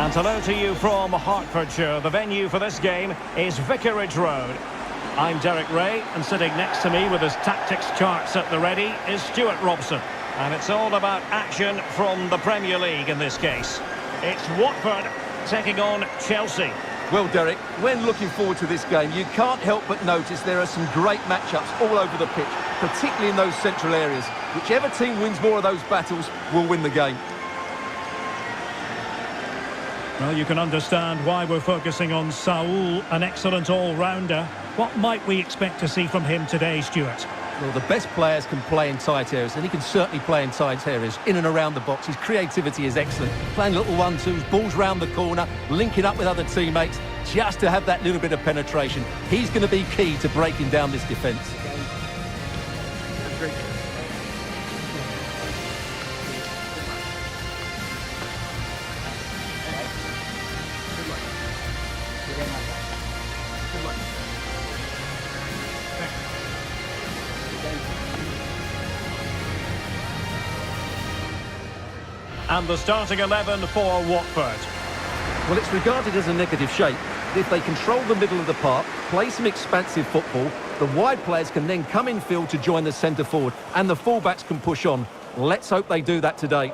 And hello to you from Hertfordshire. The venue for this game is Vicarage Road. I'm Derek Ray, and sitting next to me with his tactics charts at the ready is Stuart Robson. And it's all about action from the Premier League in this case. It's Watford taking on Chelsea. Well, Derek, when looking forward to this game, you can't help but notice there are some great matchups all over the pitch, particularly in those central areas. Whichever team wins more of those battles will win the game. Well, you can understand why we're focusing on Saul, an excellent all-rounder. What might we expect to see from him today, Stuart? Well, the best players can play in tight areas, and he can certainly play in tight areas, in and around the box. His creativity is excellent. Playing little one-twos, balls round the corner, linking up with other teammates, just to have that little bit of penetration. He's going to be key to breaking down this defence. And the starting 11 for Watford. Well, it's regarded as a negative shape. If they control the middle of the park, play some expansive football, the wide players can then come in field to join the centre forward, and the fullbacks can push on. Let's hope they do that today.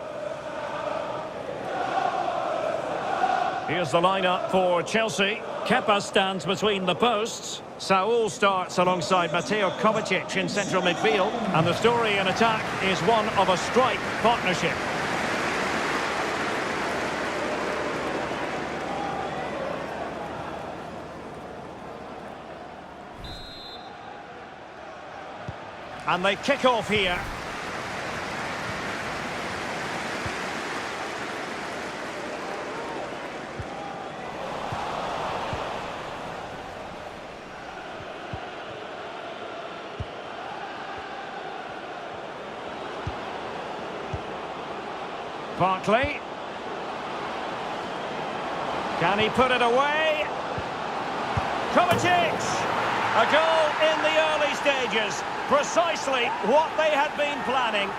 Here's the lineup for Chelsea. Kepa stands between the posts. Saul starts alongside Mateo Kovacic in central midfield. And the story in attack is one of a strike partnership. And they kick off here. Barkley. Can he put it away? Kovacic! A goal in the early stages. Precisely what they had been planning.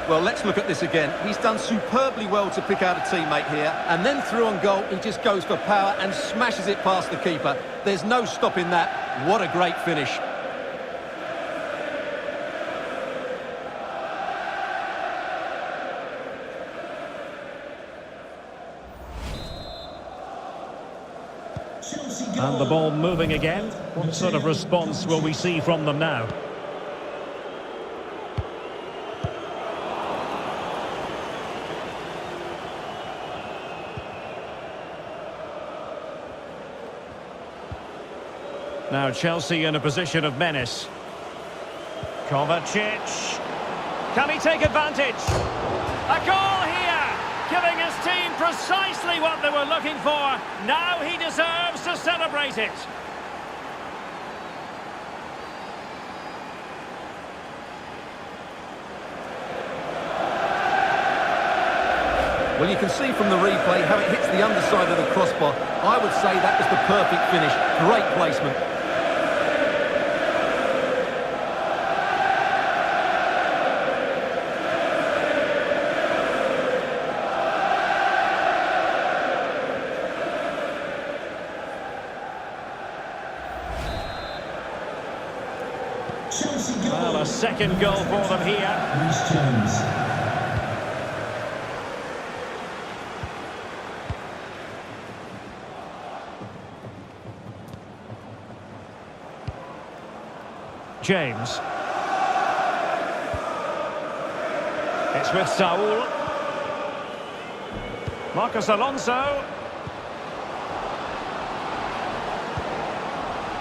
Well, let's look at this again. He's done superbly well to pick out a teammate here, and then through on goal, he just goes for power and smashes it past the keeper. There's no stopping that. What a great finish. And the ball moving again. What sort of response will we see from them now? Now Chelsea in a position of menace. Kovacic. Can he take advantage? A goal here! Giving his team precisely what they were looking for. Now he deserves to celebrate it. Well, you can see from the replay how it hits the underside of the crossbar. I would say that was the perfect finish. Great placement. Well, a second goal for them here. James. It's with Saul. Marcos Alonso.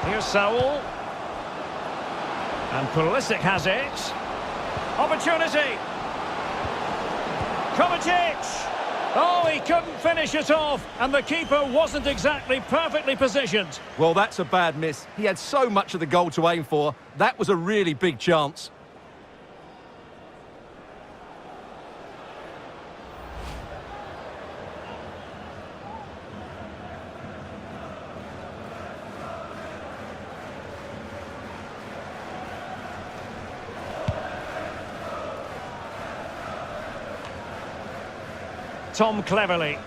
Here's Saul. And Pulisic has it. Opportunity. Kovacic. Oh, he couldn't finish it off, and the keeper wasn't exactly perfectly positioned. Well, that's a bad miss. He had so much of the goal to aim for. That was a really big chance. Tom Cleverley.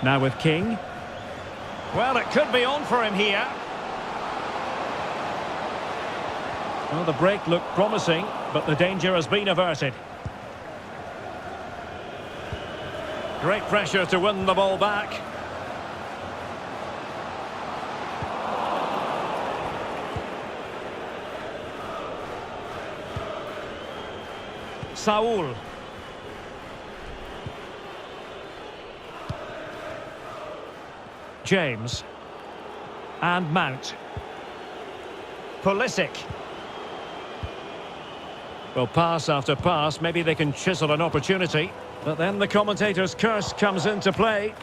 Now with King. Well, it could be on for him here. Well, the break looked promising, but the danger has been averted. Great pressure to win the ball back. Saul. James. And Mount. Pulisic. Well, pass after pass, maybe they can chisel an opportunity. But then the commentator's curse comes into play.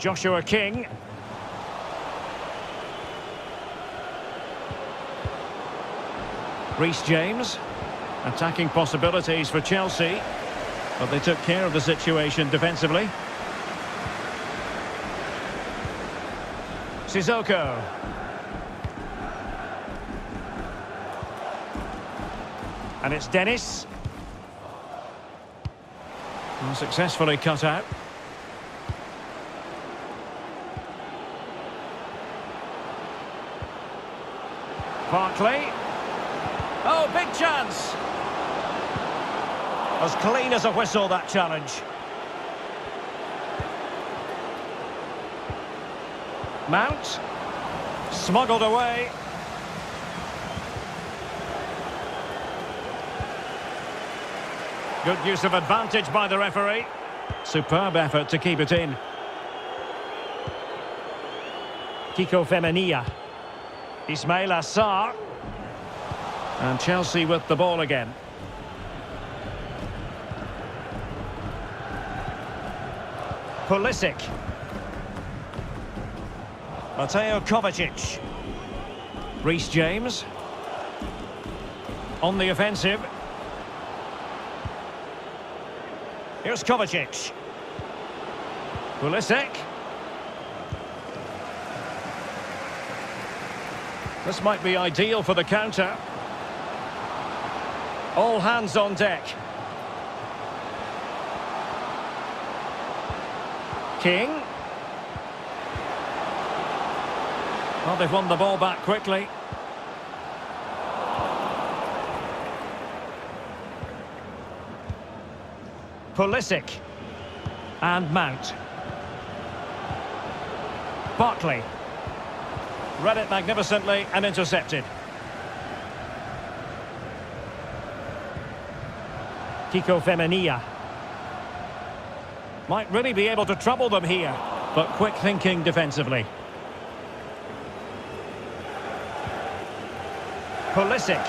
Joshua King. Reece James. Attacking possibilities for Chelsea. But they took care of the situation defensively. Sissoko. And it's Dennis. And successfully cut out. Barkley. Oh, big chance. As clean as a whistle, that challenge. Mount. Smuggled away. Good use of advantage by the referee. Superb effort to keep it in. Kiko Femenia. Ismail Assar. And Chelsea with the ball again. Pulisic. Mateo Kovacic. Reece James. On the offensive. Here's Kovacic. Pulisic. This might be ideal for the counter. All hands on deck. King. Well, they've won the ball back quickly. Pulisic. And Mount. Barkley. Read it magnificently and intercepted. Kiko Femenia. Might really be able to trouble them here, but quick thinking defensively. Pulisic.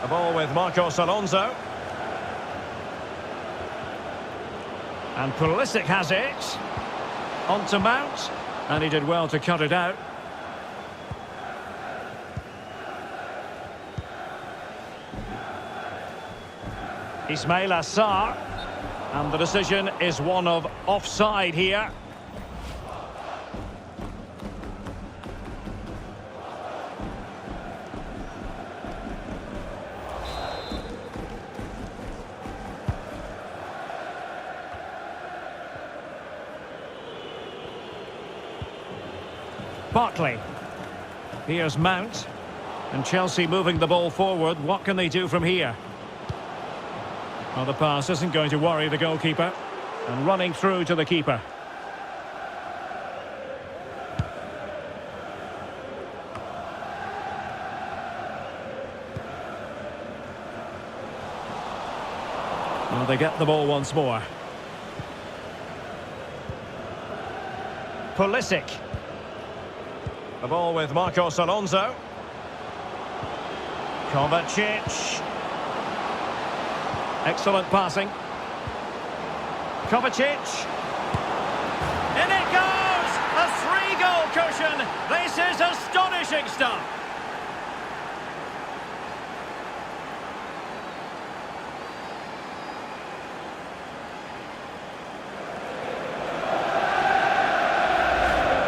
The ball with Marcos Alonso. And Pulisic has it. On to Mount. And he did well to cut it out. Ismail Assar. And the decision is one of offside here. Barkley. Here's Mount. And Chelsea moving the ball forward. What can they do from here? Well, the pass isn't going to worry the goalkeeper. And running through to the keeper. Well, they get the ball once more. Pulisic. The ball with Marcos Alonso. Kovacic. Excellent passing. Kovacic. In it goes! A 3-goal cushion! This is astonishing stuff!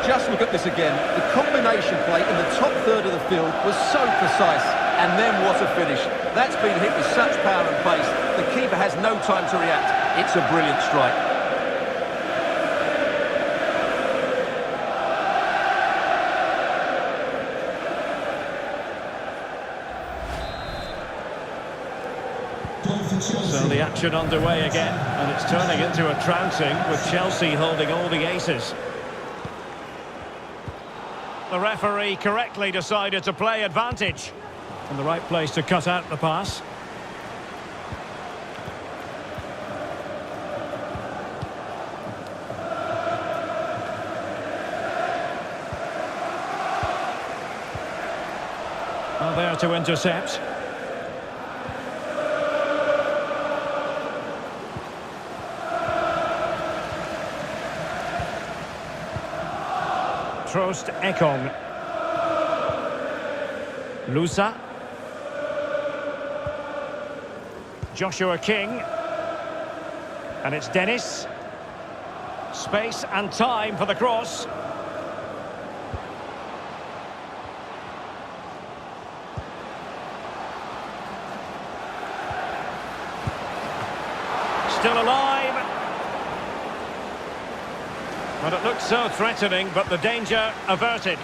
just look at this again. The combination play in the top third of the field was so precise. And then what a finish. That's been hit with such power and pace. The keeper has no time to react. It's a brilliant strike. So the action underway again, and it's turning into a trouncing with Chelsea holding all the aces. The referee correctly decided to play advantage. In the right place to cut out the pass. Well, there to intercept. Trost Ekong. Lusa. Joshua King. And it's Dennis. Space and time for the cross. Still alive. But it looked so threatening, but the danger averted.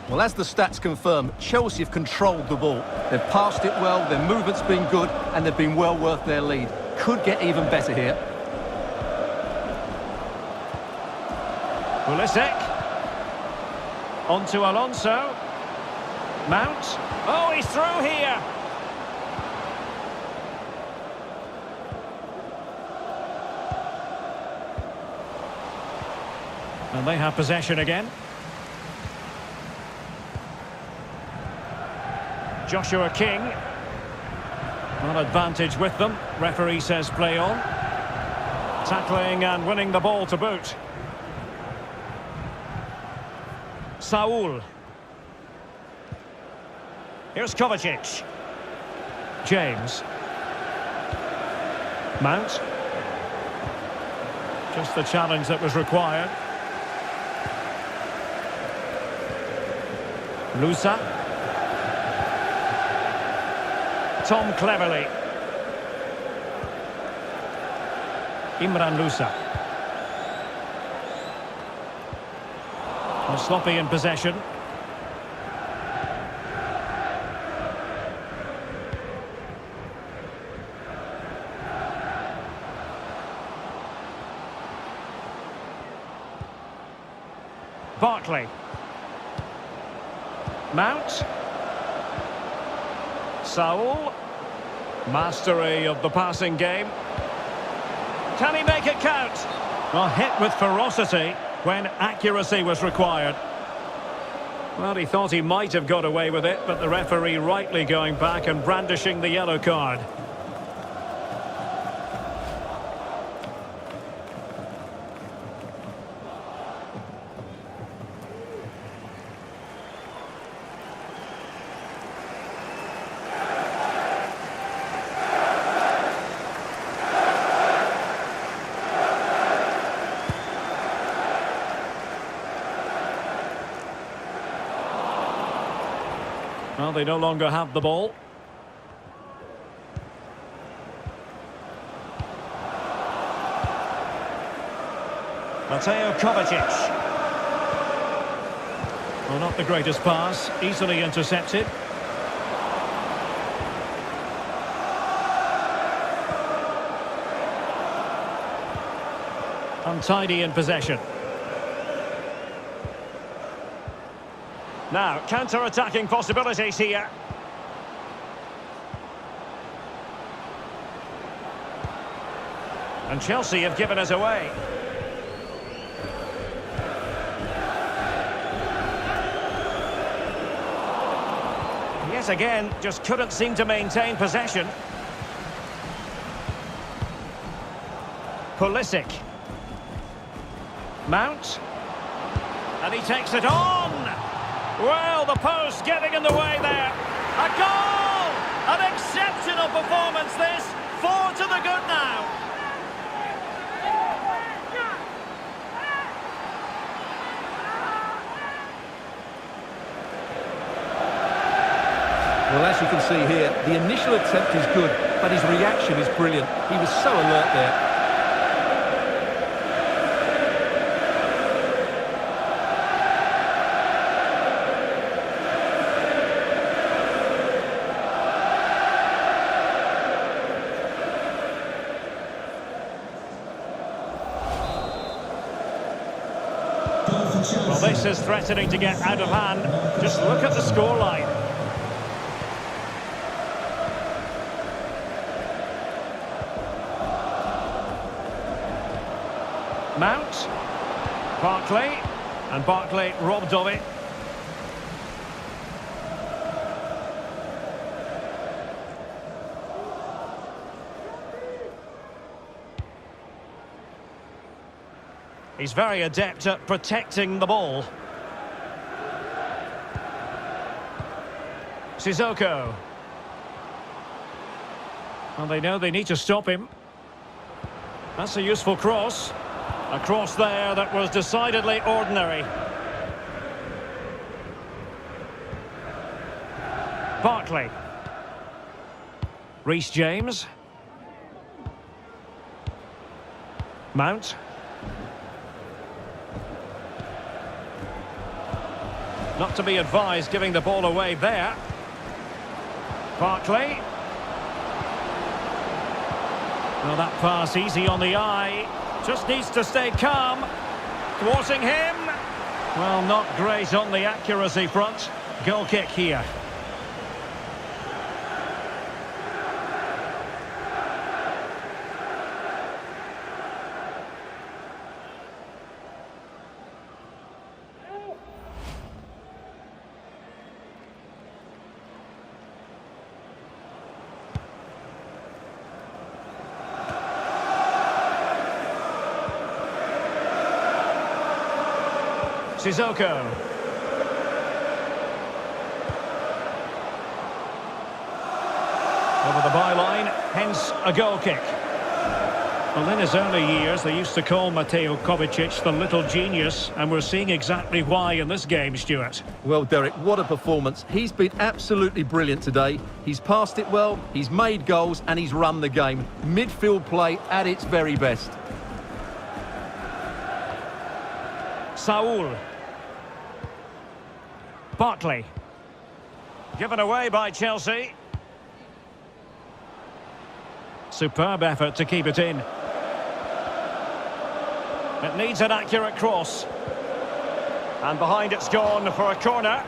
Well, as the stats confirm, Chelsea have controlled the ball. They've passed it well, their movement's been good, and they've been well worth their lead. Could get even better here. Pulisic. On to Alonso. Mount. Oh, he's through here. And they have possession again. Joshua King. Well, advantage with them. Referee says play on. Tackling and winning the ball to boot. Saul. Here's Kovacic. James. Mount. Just the challenge that was required. Lusa. Tom Cleverley. Imran Lusa. Well, sloppy in possession. Barkley. Mount. Saul. Mastery of the passing game. Can he make it count? Well, hit with ferocity when accuracy was required. Well, he thought he might have got away with it, but the referee rightly going back and brandishing the yellow card. Well, they no longer have the ball. Mateo Kovacic. Well, not the greatest pass, easily intercepted. Untidy in possession. Now, counter-attacking possibilities here. And Chelsea have given us away. Yet again, just couldn't seem to maintain possession. Pulisic. Mount. And he takes it on! Well, the post getting in the way there. A goal! An exceptional performance this. 4 to the good now. you can see here, the initial attempt is good, but his reaction is brilliant. He was so alert there. Well, this is threatening to get out of hand. Just look at the scoreline. Mount, Barkley, and Barkley robbed of it. He's very adept at protecting the ball. Sissoko. Well, they know they need to stop him. That's a useful cross. A cross there that was decidedly ordinary. Barkley. Reece James. Mount. Not to be advised giving the ball away there. Barkley. Well, that pass easy on the eye. Just needs to stay calm. Thwarting him. Well, not great on the accuracy front. Goal kick here. Sissoko. Over the byline, hence a goal kick. Well, in his early years, they used to call Mateo Kovacic the little genius, and we're seeing exactly why in this game, Stuart. Well, Derek, what a performance. He's been absolutely brilliant today. He's passed it well, he's made goals, and he's run the game. Midfield play at its very best. Saul. Barkley. Given away by Chelsea. Superb effort to keep it in. It needs an accurate cross. And behind it's gone for a corner.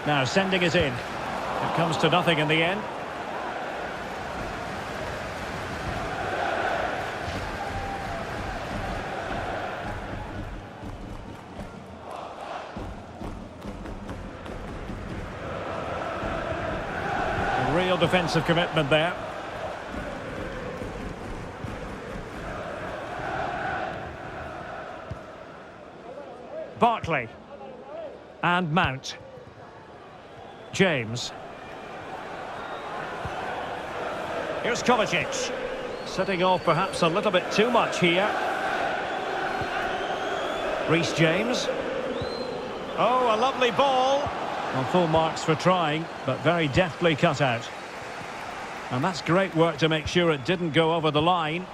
Now sending it in. It comes to nothing in the end. A real defensive commitment there. Barkley. And Mount. James. Here's Kovacic. Setting off perhaps a little bit too much here. Reece James. Oh, a lovely ball. Well, full marks for trying, but very deftly cut out. And that's great work to make sure it didn't go over the line.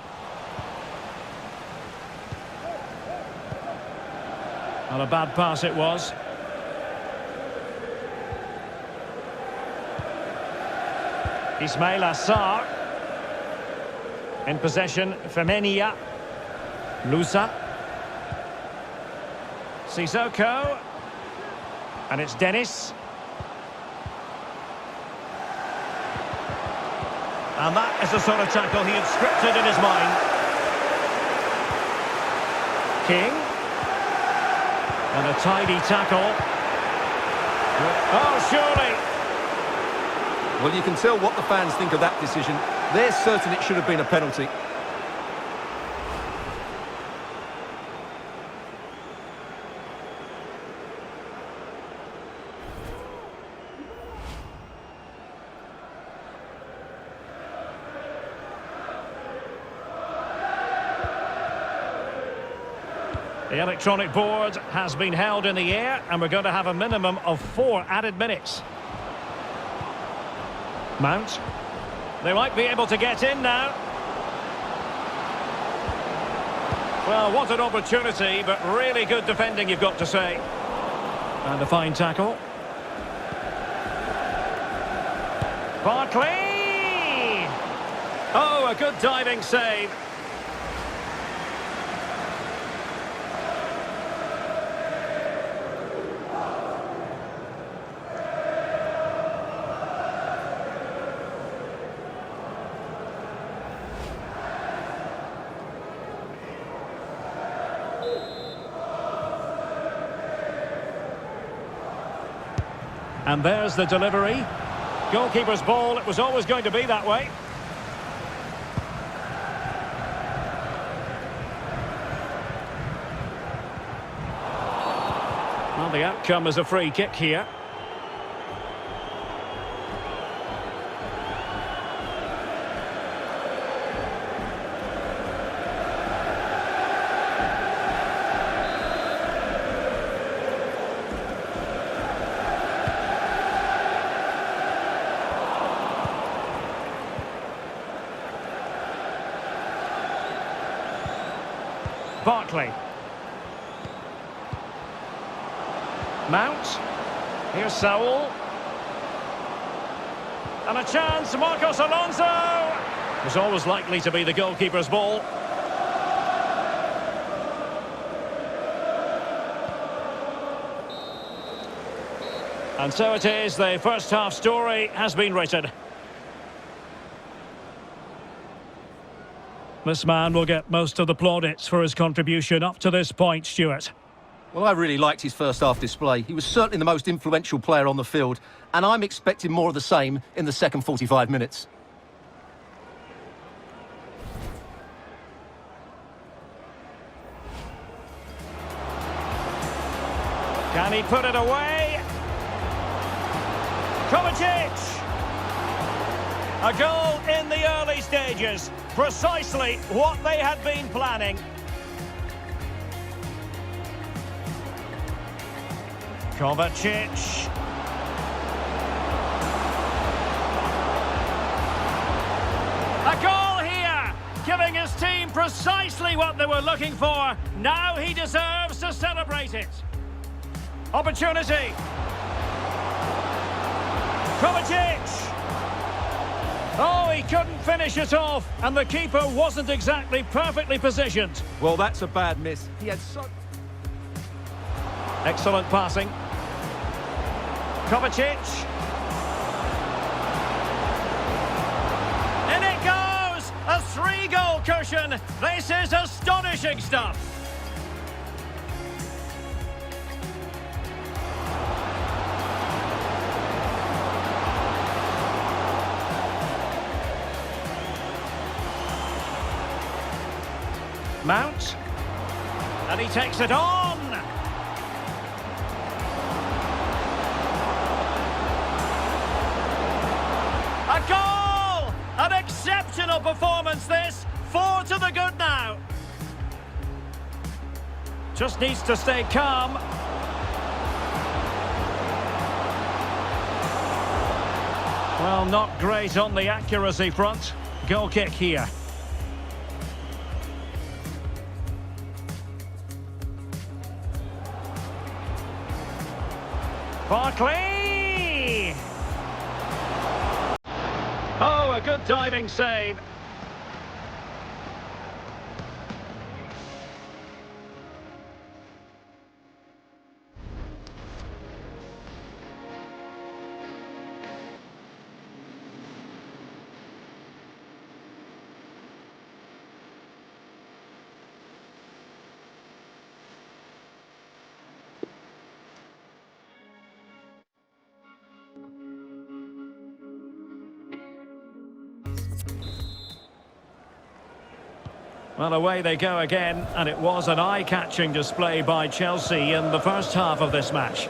Well, a bad pass it was. Ismail Assar. In possession, Femenia. Lusa. Sissoko. And it's Dennis. And that is the sort of tackle he had scripted in his mind. King. And a tidy tackle. Oh, surely. Well, you can tell what the fans think of that decision. They're certain it should have been a penalty. The electronic board has been held in the air, and we're going to have a minimum of 4 added minutes. Mount. They might be able to get in now. Well, what an opportunity, but really good defending, you've got to say. And a fine tackle. Barkley! Oh, a good diving save. And there's the delivery. Goalkeeper's ball, it was always going to be that way. Well, the outcome is a free kick here. Barkley. Mount. Here's Saul. And a chance, Marcos Alonso! It was always likely to be the goalkeeper's ball. And so it is, the first half story has been written. This man will get most of the plaudits for his contribution up to this point, Stuart. Well, I really liked his first half display. He was certainly the most influential player on the field, and I'm expecting more of the same in the second 45 minutes. Can he put it away? Kovacic! A goal in the early stages. Precisely what they had been planning. Kovacic. A goal here, giving his team precisely what they were looking for. Now he deserves to celebrate it. Opportunity. Kovacic. Oh, he couldn't finish it off, and the keeper wasn't exactly perfectly positioned. Well, that's a bad miss. He had so... Excellent passing. Kovacic. In it goes! A 3-goal cushion. This is astonishing stuff. Mount, and he takes it on. A goal! An exceptional performance this. 4 to the good now. Just needs to stay calm. Well, not great on the accuracy front. Goal kick here. Barkley! Oh, a good diving save. Well, away they go again, and it was an eye-catching display by Chelsea in the first half of this match.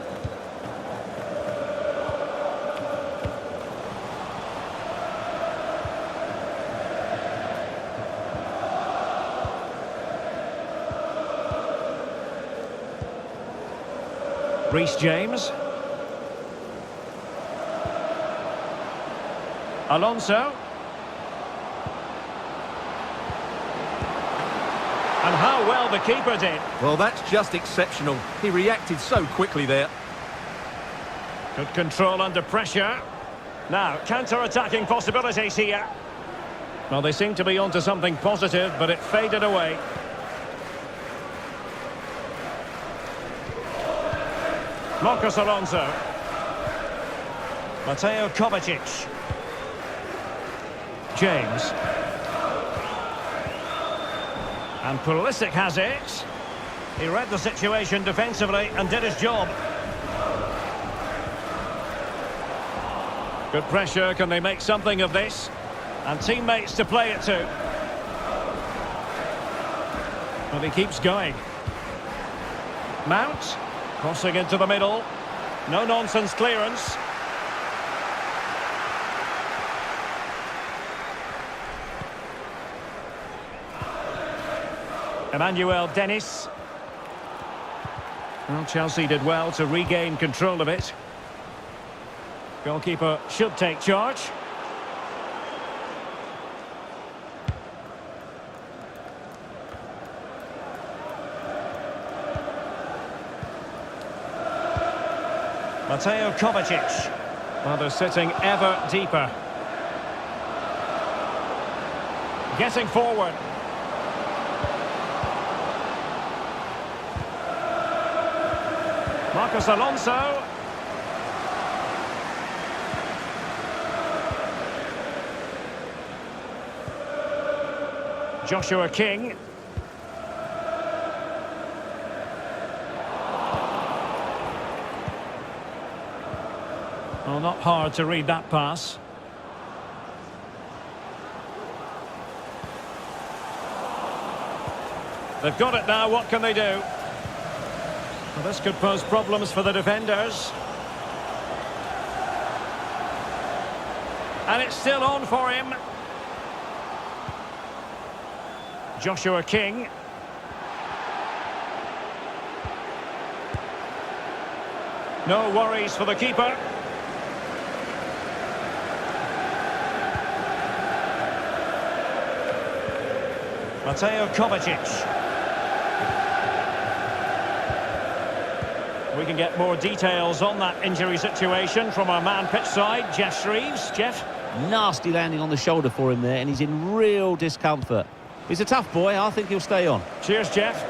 Reece James. Alonso. And how well the keeper did. Well, that's just exceptional. He reacted so quickly there. Good control under pressure. Now, counter-attacking possibilities here. Well, they seem to be onto something positive, but it faded away. Marcos Alonso. Mateo Kovacic. James. And Pulisic has it. He read the situation defensively and did his job. Good pressure. Can they make something of this? And teammates to play it to. But he keeps going. Mount. Crossing into the middle. No-nonsense clearance. Emmanuel Dennis. Well, Chelsea did well to regain control of it. Goalkeeper should take charge. Mateo Kovacic. Well, they're sitting ever deeper. Getting forward. Marcos Alonso. Joshua King. Well, not hard to read that pass. They've got it now, what can they do? Well, this could pose problems for the defenders. And it's still on for him. Joshua King. No worries for the keeper. Mateo Kovacic. We can get more details on that injury situation from our man pitch side, Jeff Shreves. Jeff? Nasty landing on the shoulder for him there, and he's in real discomfort. He's a tough boy. I think he'll stay on. Cheers, Jeff.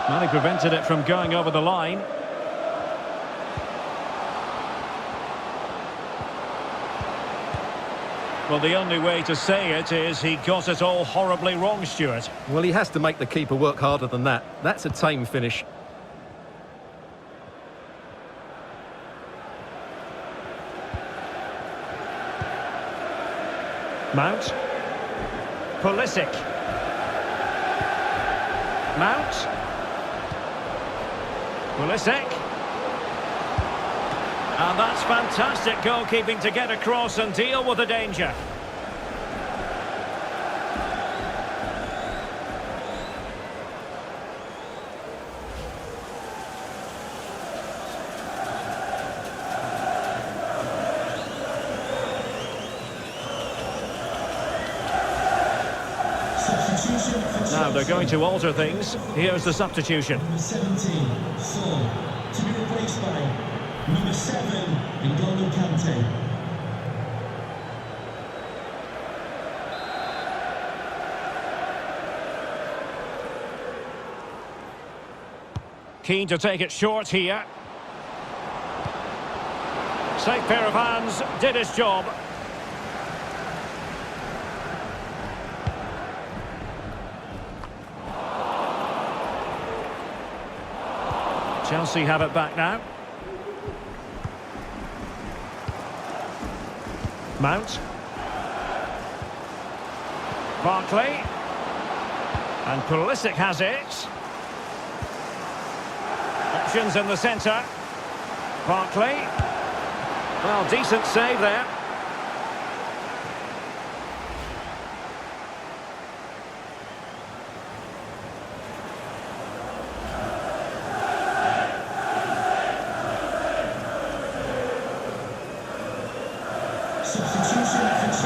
Well, he prevented it from going over the line. Well, the only way to say it is he got it all horribly wrong, Stuart. Well, he has to make the keeper work harder than that. That's a tame finish. Mount. Pulisic. Mount. Pulisic. And that's fantastic goalkeeping to get across and deal with the danger. Now they're going to alter things. Here's the substitution. Number 17, Saul, to be replaced by number 7, N'Golo Kante. Keen to take it short here. Safe pair of hands, did his job. Chelsea have it back now. Mount. Barkley. And Pulisic has it. Options in the centre. Barkley. Well, decent save there.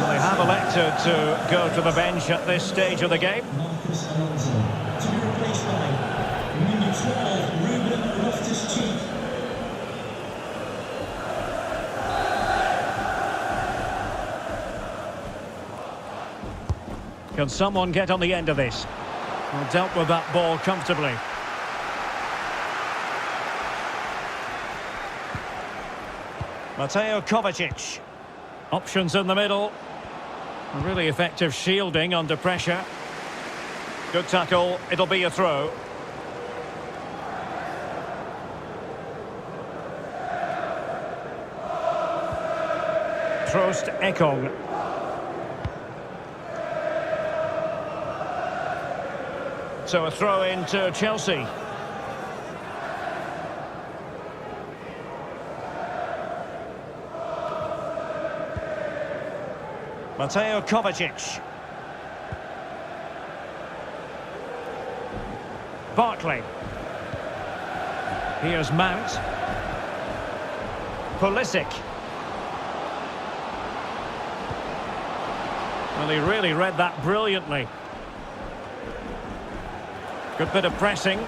Well, they have elected to go to the bench at this stage of the game. Marcus Alonso. To be replaced by number 12, Ruben Loftus-Cheek. Can someone get on the end of this? Well, dealt with that ball comfortably. Mateo Kovacic. Options in the middle. A really effective shielding under pressure. Good tackle. It'll be a throw. Trost Ekong. So a throw in to Chelsea. Mateo Kovacic. Barkley. Here's Mount. Pulisic. Well, he really read that brilliantly. Good bit of pressing.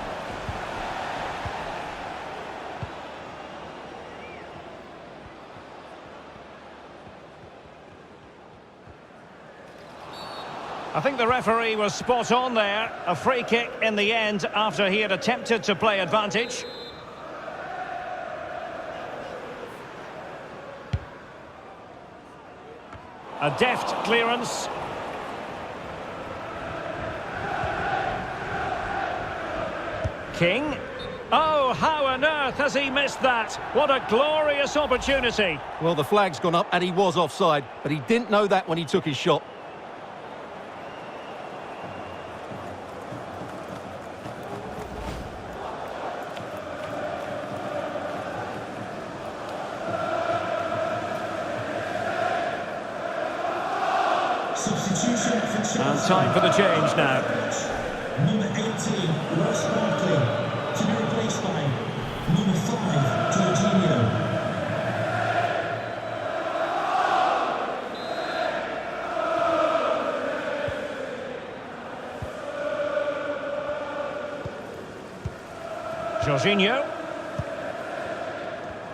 I think the referee was spot on there. A free kick in the end after he had attempted to play advantage. A deft clearance. King. Oh, how on earth has he missed that? What a glorious opportunity. Well, the flag's gone up and he was offside, but he didn't know that when he took his shot. Substitution for Chelsea. And time for the change now. Number 18, Ross Barkley. To be replaced by number 5, Jorginho. Jorginho.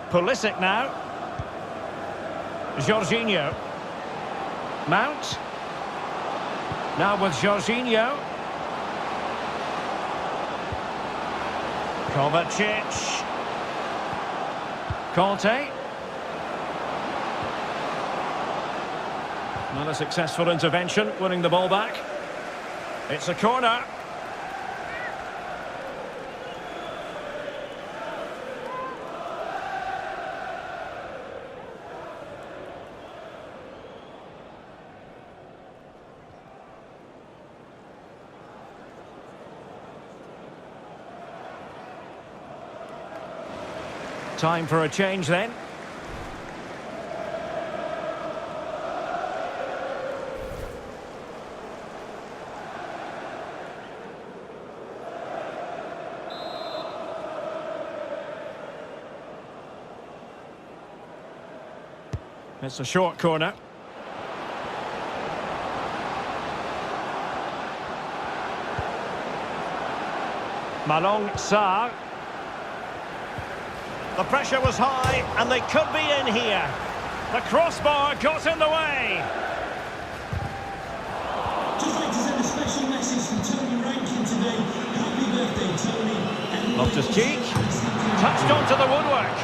Pulisic now. Jorginho. Mount. Now with Jorginho. Kovacic. Conte. Not a successful intervention, winning the ball back. It's a corner. Time for a change then. It's a short corner. Malong Sarr. The pressure was high, and they could be in here. The crossbar got in the way. Just like to send a special message from Tony Rankin today. Happy birthday, Tony. Loftus-Cheek touched onto the woodwork.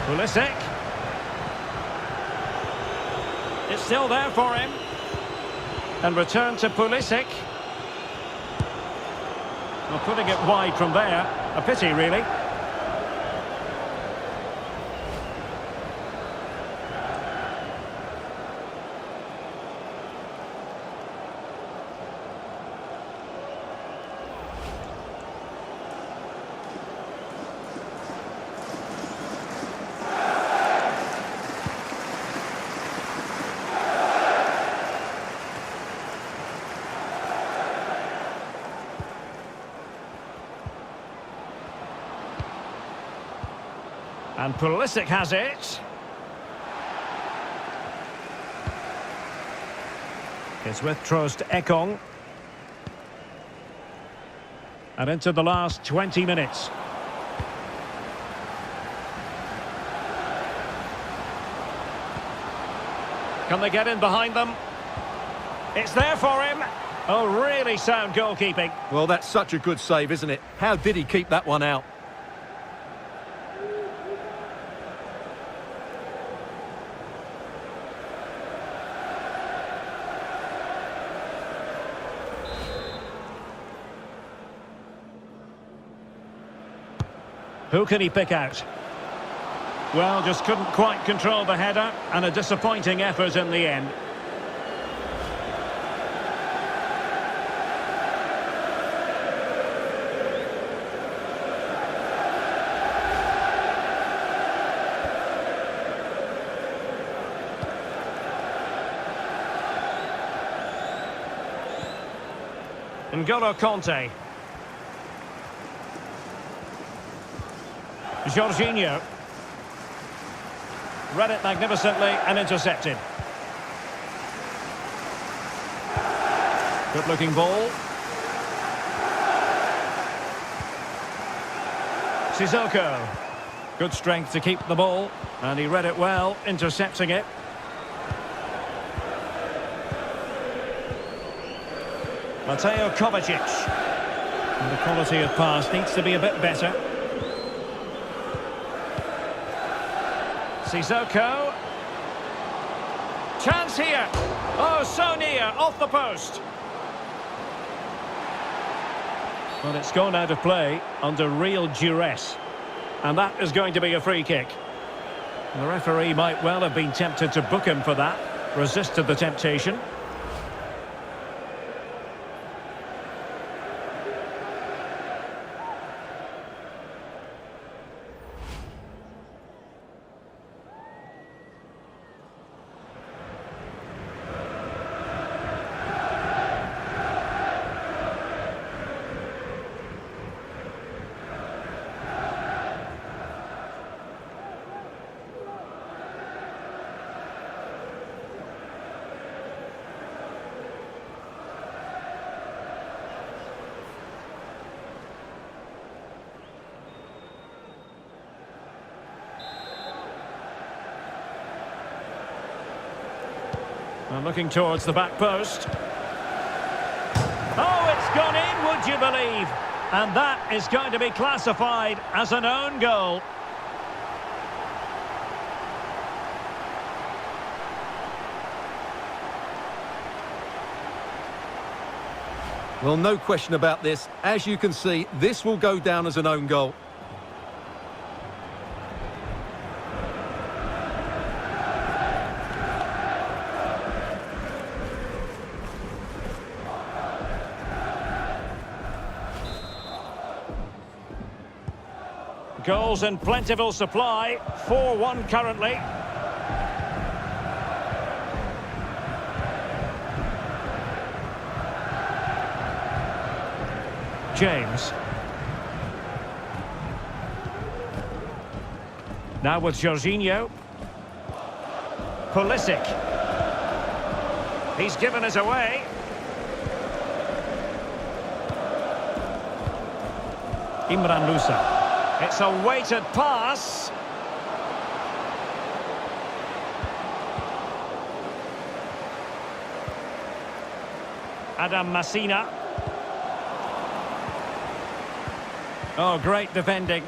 Pulisic. It's still there for him. And return to Pulisic. Well, putting it wide from there. A pity, really. And Pulisic has it. It's with Trost Ekong. And into the last 20 minutes. Can they get in behind them? It's there for him. Oh, really sound goalkeeping. Well, that's such a good save, isn't it? How did he keep that one out? Who can he pick out? Well, just couldn't quite control the header, and a disappointing effort in the end. N'Golo Conte. Jorginho. Read it magnificently and intercepted. Good looking ball. Sissoko. Good strength to keep the ball, and he read it well, intercepting it. Mateo Kovacic. And the quality of pass needs to be a bit better. Sissoko. Chance here. Oh, so near, off the post. Well, it's gone out of play under real duress. And that is going to be a free kick. The referee might well have been tempted to book him for that. Resisted the temptation. And looking towards the back post. Oh, it's gone in, would you believe? And that is going to be classified as an own goal. Well, no question about this. As you can see, this will go down as an own goal. Goals in plentiful supply, 4-1 currently. James. Now with Jorginho. Pulisic. He's given us away. Imran Musa. It's a weighted pass. Adam Masina. Oh, great defending.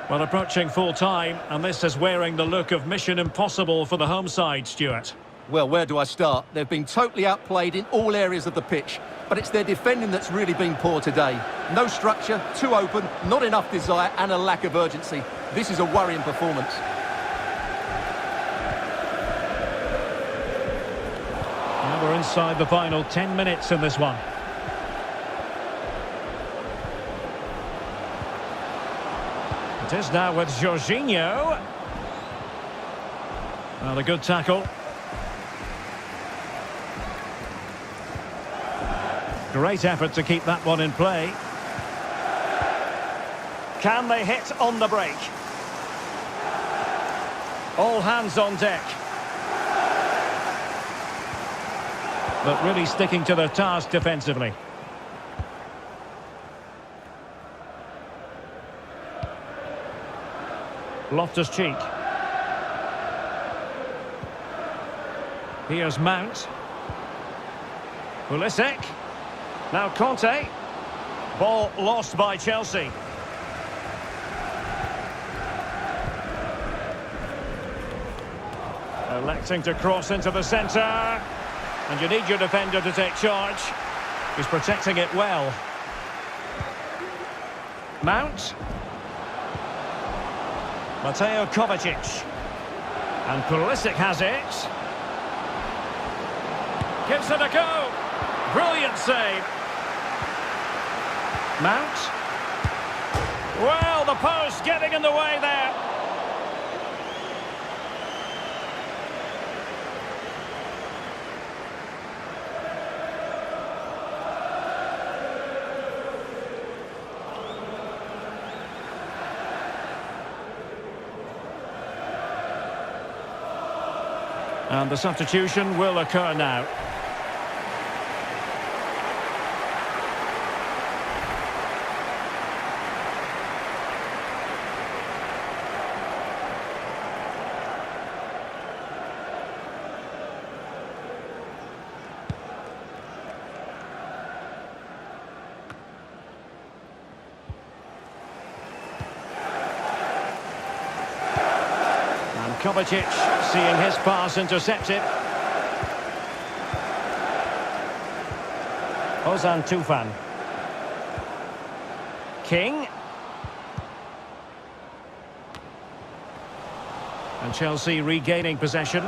Well, approaching full time, and this is wearing the look of mission impossible for the home side, Stuart. Well, where do I start? They've been totally outplayed in all areas of the pitch, but it's their defending that's really been poor today. No structure, too open, not enough desire, and a lack of urgency. This is a worrying performance. Now we're inside the final 10 minutes in this one. It is now with Jorginho. Well, a good tackle. Great effort to keep that one in play. Can they hit on the break? All hands on deck. But really sticking to their task defensively. Loftus-Cheek. Here's Mount. Pulisic. Now Conte. Ball lost by Chelsea. Electing to cross into the centre. And you need your defender to take charge. He's protecting it well. Mount. Mateo Kovacic. And Pulisic has it. Gives it a go. Brilliant save. Mount. Well, the post getting in the way there. And the substitution will occur now. Kovacic seeing his pass intercepted. Ozan Tufan. King. And Chelsea regaining possession.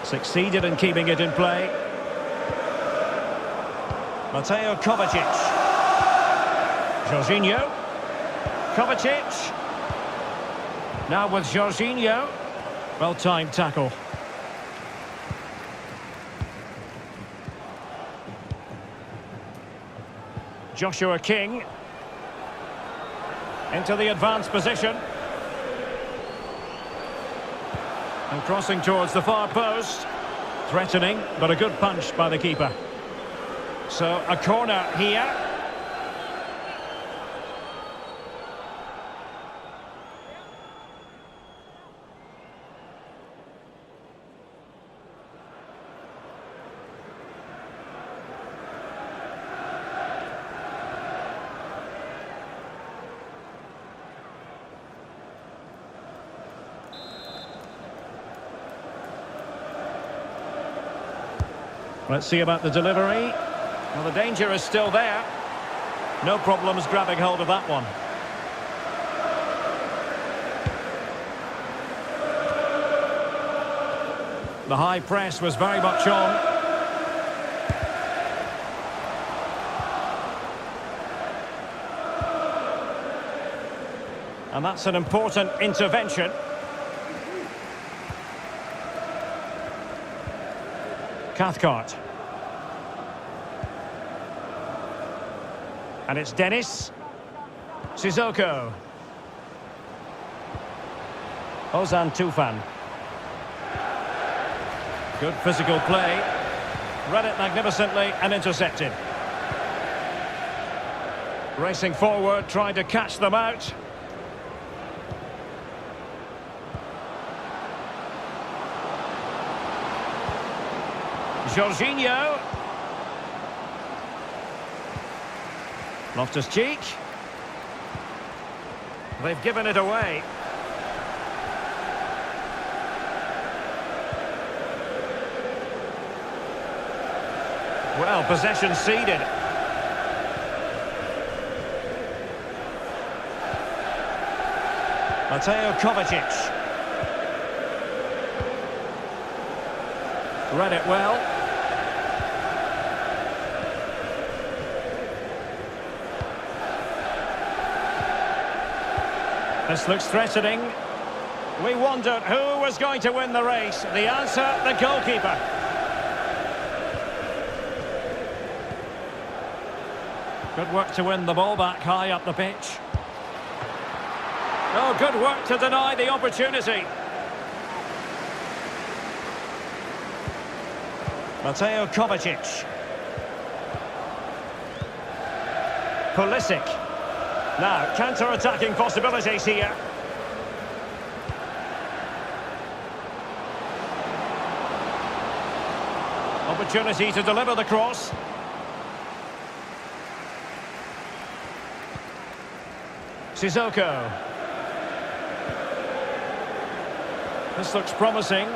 Succeeded in keeping it in play. Mateo Kovacic. Jorginho. Kovacic. Now with Jorginho. Well-timed tackle. Joshua King. Into the advanced position. And crossing towards the far post. Threatening, but a good punch by the keeper. So a corner here. Let's see about the delivery. Well, the danger is still there. No problems grabbing hold of that one. The high press was very much on. And that's an important intervention. Cathcart. And it's Dennis. Sissoko. Ozan Tufan. Good physical play. Read it magnificently and intercepted. Racing forward, trying to catch them out. Jorginho. Loftus-Cheek. They've given it away. Well, possession ceded. Mateo Kovacic. Read it well. This looks threatening. We wondered who was going to win the race. The answer, the goalkeeper. Good work to win the ball back high up the pitch. Oh, good work to deny the opportunity. Mateo Kovacic. Pulisic. Now, counter-attacking possibilities here. Opportunity to deliver the cross. Sissoko. This looks promising.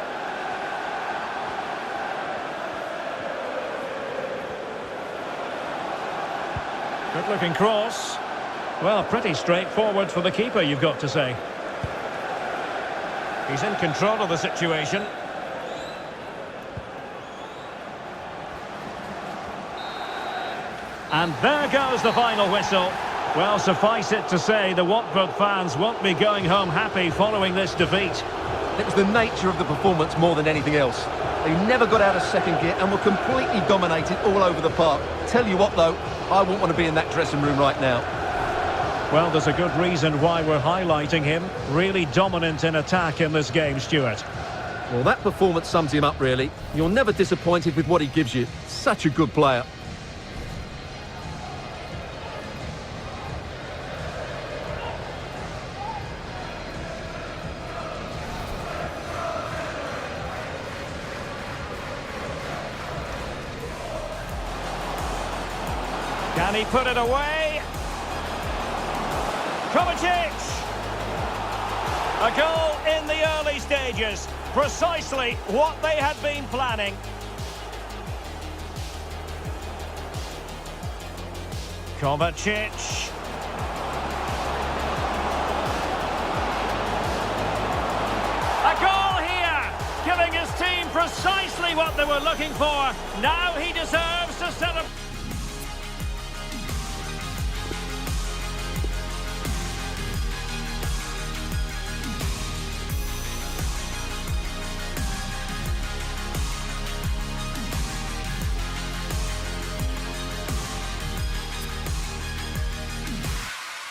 Good-looking cross. Well, pretty straightforward for the keeper, you've got to say. He's in control of the situation. And there goes the final whistle. Well, suffice it to say, the Watford fans won't be going home happy following this defeat. It was the nature of the performance more than anything else. They never got out of second gear and were completely dominated all over the park. Tell you what, though, I wouldn't want to be in that dressing room right now. Well, there's a good reason why we're highlighting him. Really dominant in attack in this game, Stuart. Well, that performance sums him up, really. You're never disappointed with what he gives you. Such a good player. Can he put it away? Kovacic! A goal in the early stages. Precisely what they had been planning. Kovacic. A goal here, giving his team precisely what they were looking for. Now he deserves to celebrate.